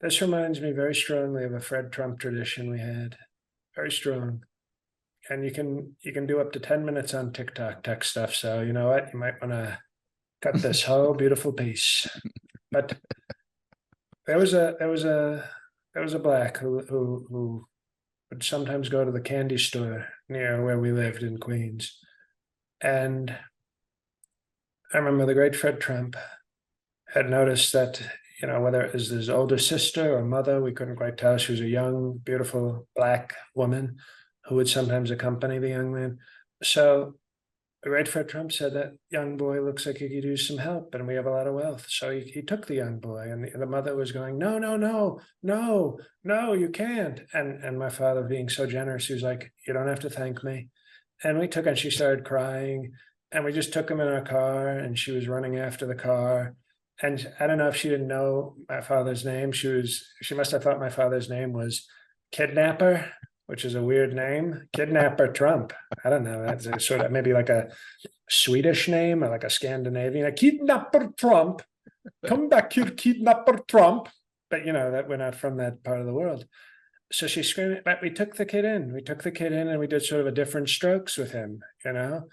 This reminds me very strongly of a Fred Trump tradition we had. Very strong. And you can do up to 10 minutes on TikTok tech stuff. So you know what? You might want to cut this whole beautiful piece. But there was a black who would sometimes go to the candy store near where we lived in Queens. And I remember the great Fred Trump had noticed that, whether it was his older sister or mother, we couldn't quite tell. She was a young, beautiful black woman who would sometimes accompany the young man. So the great Fred Trump said that young boy looks like he could use some help and we have a lot of wealth. So he took the young boy, and the mother was going, no, no, no, no, no, you can't. And my father, being so generous, he was like, you don't have to thank me. And we took, and she started crying, and we just took him in our car, and she was running after the car. And I don't know if she didn't know my father's name. She must have thought my father's name was Kidnapper, which is a weird name. Kidnapper Trump. I don't know. That's a sort of maybe like a Swedish name or like a Scandinavian. A Kidnapper Trump. Come back here, Kidnapper Trump. But that we're not from that part of the world. So she screamed, but we took the kid in. We took the kid in, and we did sort of a different strokes with him, and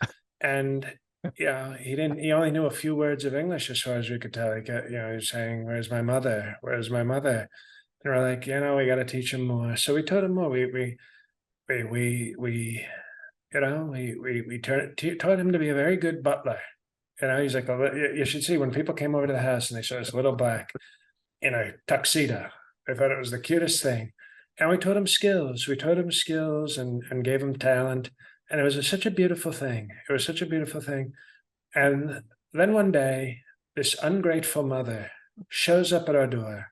he only knew a few words of English as far as we could tell. He was saying, "Where's my mother? Where's my mother?" And we're like, we got to teach him more. So we taught him more. We taught him to be a very good butler. He's like, oh, you should see when people came over to the house and they saw this little black in a tuxedo. They thought it was the cutest thing. And we taught him skills. We taught him skills and gave him talent. And it was such a beautiful thing. It was such a beautiful thing. And then one day, this ungrateful mother shows up at our door,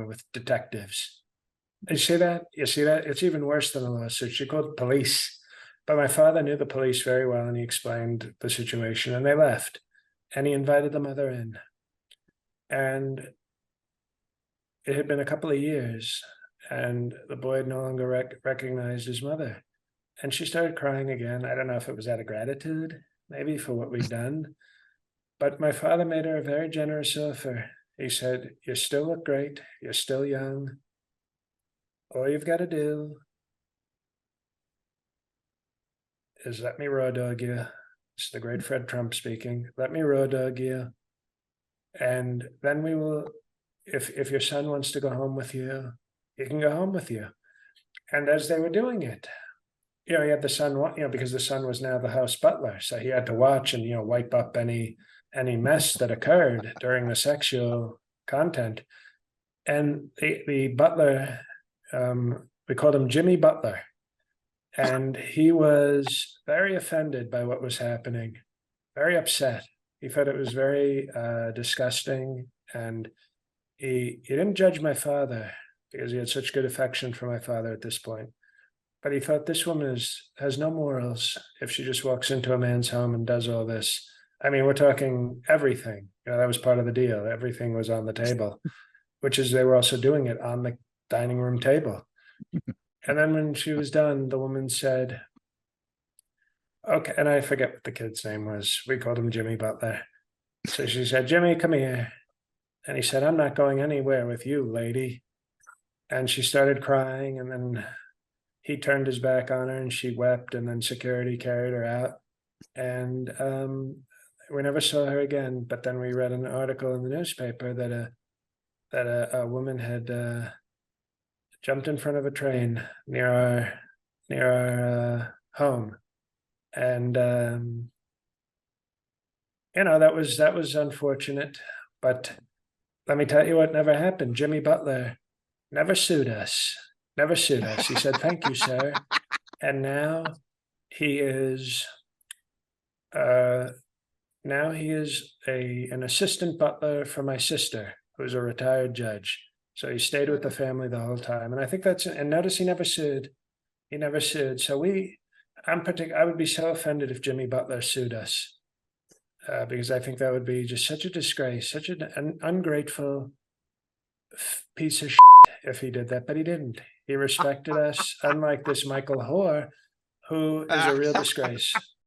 with detectives. And you see that? You see that? It's even worse than a lawsuit. She called police. But my father knew the police very well, and he explained the situation, and they left. And he invited the mother in. And it had been a couple of years, and the boy had no longer recognized his mother. And she started crying again. I don't know if it was out of gratitude, maybe, for what we'd done. But my father made her a very generous offer. He said, you still look great. You're still young. All you've got to do is let me raw dog you. It's the great Fred Trump speaking. Let me raw dog you. And then we will, if your son wants to go home with you, he can go home with you. And as they were doing it, he had the son, because the son was now the house butler. So he had to watch and, wipe up any mess that occurred during the sexual content. And the butler, we called him Jimmy Butler. And he was very offended by what was happening, very upset. He thought it was very disgusting. And he didn't judge my father because he had such good affection for my father at this point. But he thought this woman has no morals if she just walks into a man's home and does all this. I mean, we're talking everything. That was part of the deal. Everything was on the table, which is they were also doing it on the dining room table. And then when she was done, the woman said, okay, and I forget what the kid's name was. We called him Jimmy Butler. So she said, Jimmy, come here. And he said, I'm not going anywhere with you, lady. And she started crying, and then he turned his back on her and she wept, and then security carried her out. And we never saw her again. But then we read an article in the newspaper that a woman had jumped in front of a train near our home. And that was unfortunate. But let me tell you what never happened. Jimmy Butler never sued us. Never sued us. He said, thank you, sir. And now he is an assistant butler for my sister, who's a retired judge. So he stayed with the family the whole time. And I think and notice he never sued. He never sued. So I would be so offended if Jimmy Butler sued us, because I think that would be just such a disgrace, such an ungrateful piece of shit if he did that. But he didn't. He respected us, unlike this Michael Hoare, who is a real disgrace.